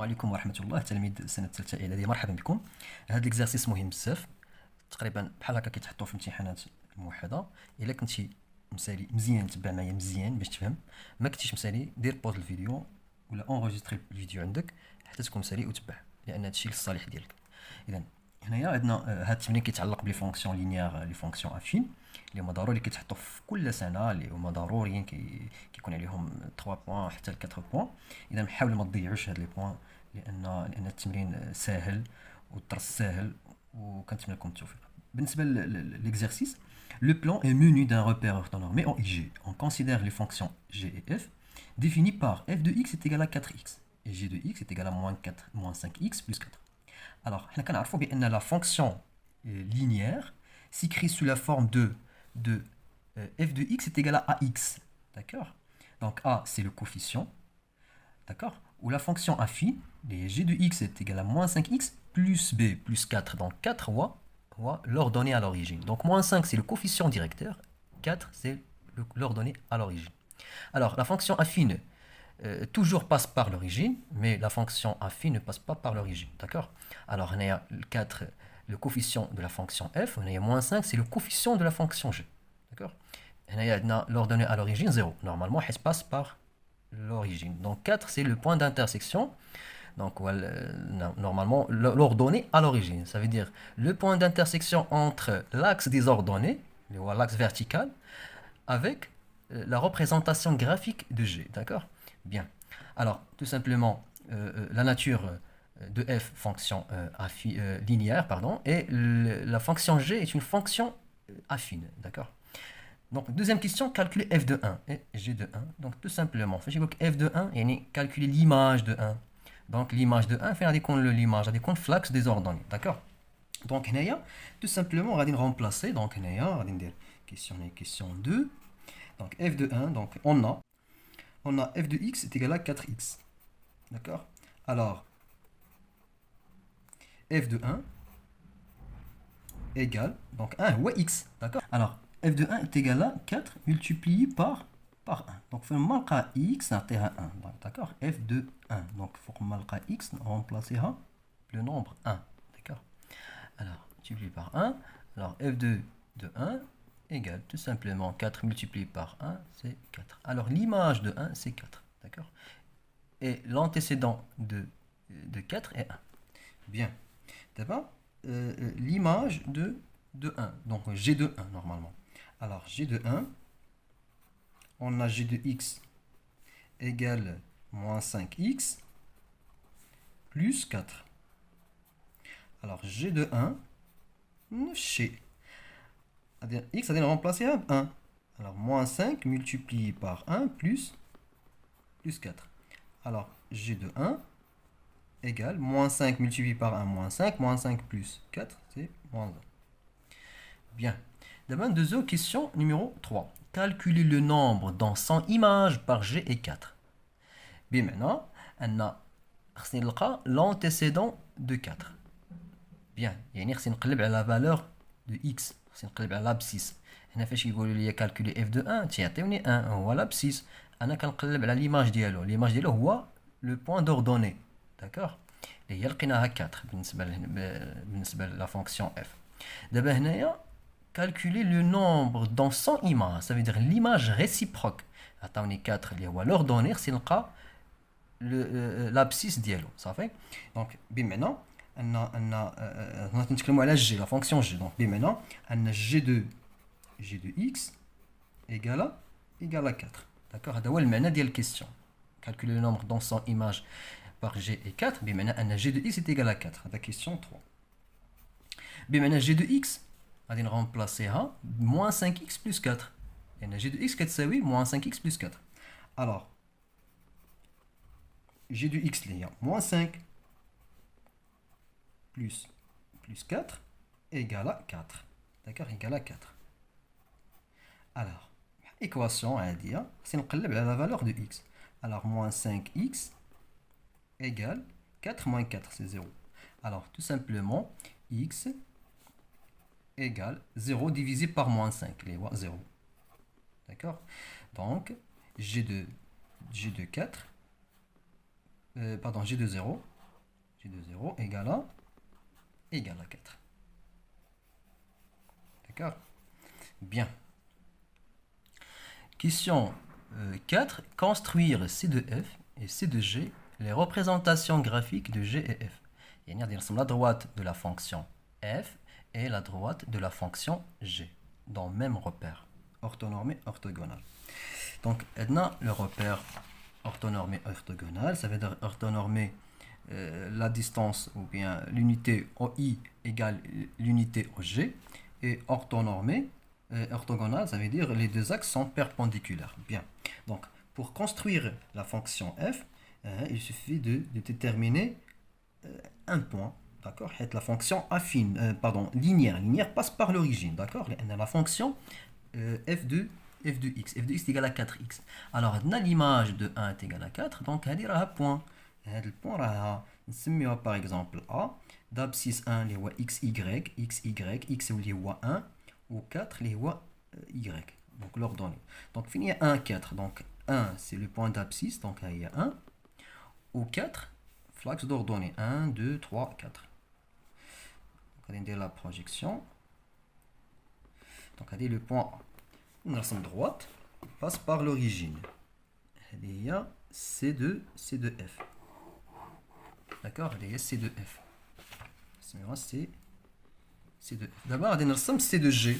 السلام عليكم ورحمة الله. تلاميذ السنة الثالثة إعدادية، مرحبا بكم. هذا الاكزرسيس مهم بزاف، تقريبا بحال هكا كيتحطوا في امتحانات الموحدة. الا كنتي مسالي مزيان تبع معايا مزيان باش تفهم، ما كنتيش مسالي دير بوز الفيديو ولا اونغيستري الفيديو عندك حتى تكون مسالي وتبع، لان هادشي للصالح ديالك. اذا هنايا عندنا هاد التمرين كيتعلق بلي فونكسيون لينيير، لي فونكسيون افين اللي هما ضروري كيتحطوا في كل سنه، اللي هما ضروريين كيكون عليهم 3 بوان حتى ل 4 بوان. اذا حاول ما تضيعوش هاد لي بوان، لان التمرين ساهل والدرس ساهل، وكنتمنى لكم التوفيق. بالنسبه للexercice, le plan est menu d'un repère orthonormé en IG. On considère les fonctions g et f définies par f de x est égal à 4x et g de x est égal à moins 5x plus 4. Alors, on a bien la fonction linéaire s'écrit sous la forme de f de x est égal à ax. D'accord? Donc a, c'est le coefficient. D'accord? Ou la fonction affine, les g de x est égal à moins 5x plus b plus 4. Donc 4 l'ordonnée à l'origine. Donc moins 5, c'est le coefficient directeur. 4, c'est l'ordonnée à l'origine. Alors, la fonction affine toujours passe par l'origine, mais la fonction affine ne passe pas par l'origine. D'accord? Alors, on a 4, le coefficient de la fonction f. On a moins 5, c'est le coefficient de la fonction g. D'accord? On a l'ordonnée à l'origine, 0. Normalement, elle passe par l'origine. Donc 4, c'est le point d'intersection. Donc normalement, l'ordonnée à l'origine. Ça veut dire le point d'intersection entre l'axe des ordonnées, l'axe vertical, avec la représentation graphique de G. D'accord? Bien. Alors, tout simplement, la nature de f, fonction linéaire, pardon, et la fonction G est une fonction affine. D'accord? Donc, deuxième question, calculer f de 1 et g de 1. Donc, tout simplement, f de 1, et calculer l'image de 1. Donc, l'image de 1, fait l'image, on fait l'axe des ordonnées. D'accord? Donc, tout simplement, on va remplacer. Donc, on va dire question 2. Donc, f de 1, donc on a f de x est égal à 4x. D'accord? Alors, f de 1 égale, donc 1 ou x. D'accord? Alors, f de 1 est égal à 4 multiplié par 1. Donc, il faut que x à 1. D'accord? f de 1. Donc, il faut que x remplacer le nombre 1. D'accord? Alors, multiplié par 1. Alors, f de 1 égale tout simplement 4 multiplié par 1, c'est 4. Alors, l'image de 1, c'est 4. D'accord? Et l'antécédent de 4 est 1. Bien. D'accord? L'image de 1. Donc, g de 1, normalement. Alors, g de 1, on a g de x égale moins 5x plus 4. Alors, g de 1, chez x, ça vient remplacer 1. Alors, moins 5 multiplié par 1 plus 4. Alors, g de 1 égale moins 5 multiplié par 1, moins 5 plus 4, c'est moins 1. Bien. D'abord, deuxième question numéro 3. Calculer le nombre dans 100 images par g et 4. Bien, maintenant, on a l'antécédent de 4. Bien, il y a la valeur de x. On va l'abscisse. هنا فاش يقولوا لي calculer f de 1 تيعطيوني 1 هو l'abscisse. انا كنقلب على l'image ديالو. l'image ديالو هو le point d'ordonnée. d'accord? اللي هي لقيناها 4 بالنسبه la fonction f. دابا هنايا calculer le nombre dans 100 images, ça veut dire l'image réciproque. عطاوني 4 اللي هو l'ordonnée, خصني نلقى l'abscisse ديالو. صافي. دونك بمعنى نتكلموا على g, la fonction g. Donc maintenant, on a g de x égale à 4. D'accord? C'est le معنى ديال question. Calculer le nombre dans 100 images par g et 4. Maintenant, on a g de x est égal à 4. C'est la question 3. Maintenant, g de x, on va remplacer moins 5x plus 4. Et on a g de x qui est moins 5x plus 4. Alors, g de x, il y a moins 5 plus 4 égale à 4. D'accord? Égale à 4. Alors, équation à dire, c'est la valeur de x. Alors, moins 5x égale 4 moins 4, c'est 0. Alors, tout simplement, x égale 0 divisé par moins 5, les 0. D'accord? Donc, g de 4 pardon, G de 0, G de 0 égale à 4. D'accord? Bien. Question 4. Construire C de F et C de G les représentations graphiques de G et F. C'est-à-dire la droite de la fonction F et la droite de la fonction G dans le même repère, orthonormé orthogonal. Donc, maintenant, le repère orthonormé orthogonal, ça veut dire orthonormé la distance ou bien l'unité OI égale l'unité OG, et orthonormé orthogonal, ça veut dire les deux axes sont perpendiculaires. Bien. Donc, pour construire la fonction f, il suffit de déterminer un point. D'accord? La fonction affine, linéaire. Linéaire passe par l'origine. D'accord? La fonction f de x. f de x est égal à 4x. Alors, on a l'image de 1 est égal à 4. Donc, on a un point. Le point, on par exemple a. D'abscisse 1, les voies x, y, x ou les voies 1, ou 4, les voies y. Donc, l'ordonnée. Donc, il y a 1, 4. Donc, 1, c'est le point d'abscisse. Donc, il y a 1. Ou 4, flax d'ordonnée. 1, 2, 3, 4. Donc, on a la projection. Donc, on a le point A. Une racine droite passe par l'origine. Il y a C de F. D'accord? Il y a C de F. C de F. D'abord, on a C de G.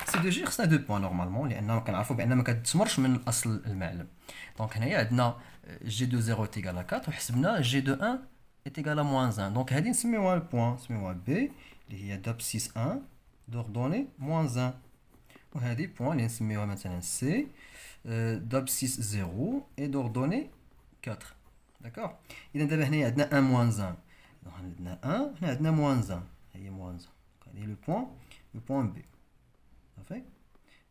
C de G, c'est 2 points normalement. لأنه كنعرفوا بأنه ما كتسمرش من الأصل المعلم. Donc, هنايا عندنا G de 0 est égal à 4 وحسبنا G de 1 est égal à moins 1. Donc, هذه نسميوها البوان نسميوها B اللي هي d'abscisse 1 d'ordonnée moins 1. وهذه بوان اللي نسميوها مثلا C d'abscisse 0 et d'ordonnée 4. D'accord? إذا دابا هنايا عندنا 1 moins 1. Donc, عندنا 1 هنا عندنا moins 1. هي moins 1. هذه le point B. صافي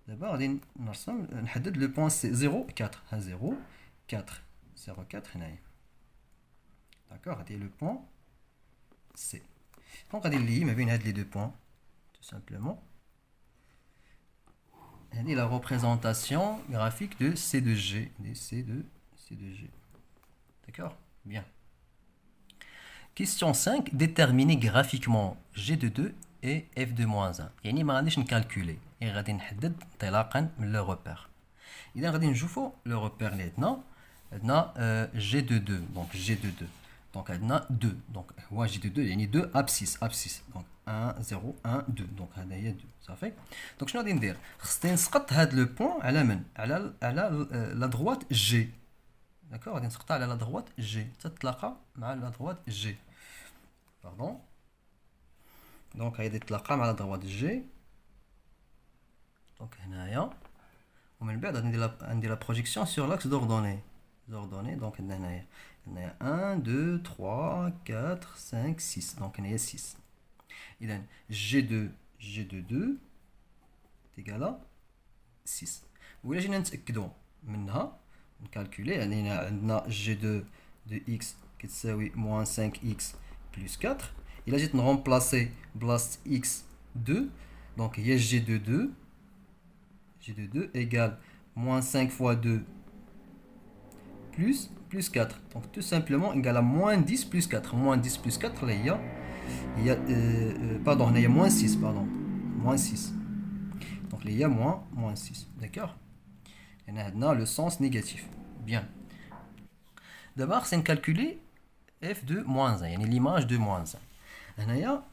دابا غادي نرسم نحدد لو بوين سي 0 4 ها 0 4 0 4 هنايا داكوغ هادي لو بوين سي دونك غادي نلي ما بين هاد لي دو بوين tout simplement هادي la représentation graphique de C de G C de G d'accord bien. Question 5. Déterminer graphiquement G de 2 et f de moins 1. يعني ما غاديش نكالكولي غادي نحدد انطلاقا من لو روبير. اذا غادي نشوفوا لو روبير اللي عندنا جي دو 2 دونك جي دو 2 دونك عندنا 2 دونك هو جي دو 2 يعني 2 ابسيس دونك 1 0 1 2 دونك هذا هي 2 صافي. دونك شنو غادي ندير؟ خصني نسقط هذا لو بوين على من؟ على لا دروات جي. داكوغ غادي نسقطها على لا دروات جي تتلاقى مع لا دروات جي باردون. دونك غادي تتلاقى مع لا دروات جي دونك هنايا ومن بعد غادي ندير لا بروجيكسيون سور لاكس دوردوني دونك عندنا هنايا 1 2 3 4 5 6 دونك هنايا 6. اذا G2 2 تيكالا 6. ولا جينا نتاكدوا منها نكالكولي يعني عندنا G2 de x كتساوي moins 5x plus 4. الا جيت نغومبلاسي بلاصه x 2 دونك هي G2 2 égale moins 5 fois 2 plus 4. Donc tout simplement égal à moins 10 plus 4. Moins 10 plus 4, là, il y a pardon, il y a moins 6, pardon. Moins 6. Donc là, il y a moins 6. D'accord? Et on a le sens négatif. Bien. D'abord, c'est calculer f de moins 1. Il y a l'image de moins 1. Il y a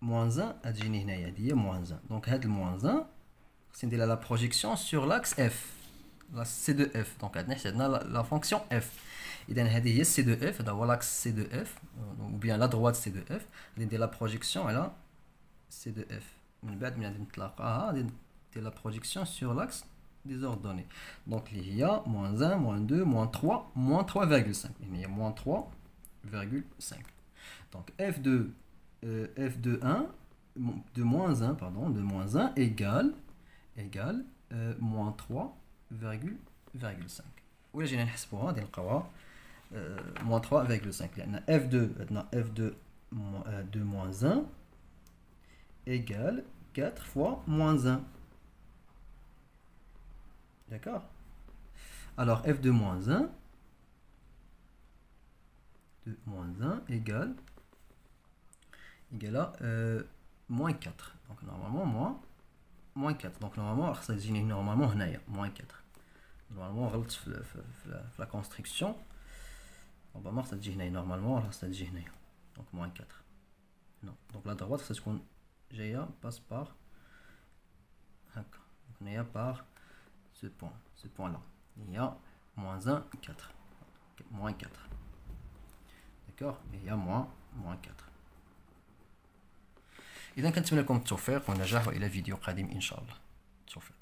moins 1, il y a moins 1. Donc, il y a moins 1. C'est la projection sur l'axe f, l'axe C de f. Donc, la fonction f. Et donc, il y a C de f, l'axe C de f, ou bien la droite C de f. Et la projection est là, C de f. La projection sur l'axe des ordonnées. Donc, il y a moins 1, moins 2, moins 3, moins 3,5. Il y a moins 3,5. Donc, f de 1, de moins 1, pardon, de moins 1 égale moins 3,5. ولا جينا نحسبوها غادي نلقاوها moins 3,5 لأن f de moins 1 égale 4 fois moins 1. D'accord? Alors f de moins 1 de moins 1 égale à moins 4. Donc normalement moins 4. Donc normalement ça تجيني normalement هنايا moins 4. Normalement غلطت في la construction. Normalement ça تجي هنايا normalement ça تجي هنايا. Donc moins 4. Non. Donc la droite ça تكون جايه passe par هكا. Donc هنايا par ce point là. Il y a moins 1 4. Moins 4. D'accord. Il y a moins 4. إذا كنتمنى لكم التوفيق والنجاح وإلى فيديو قادم إن شاء الله. التوفيق.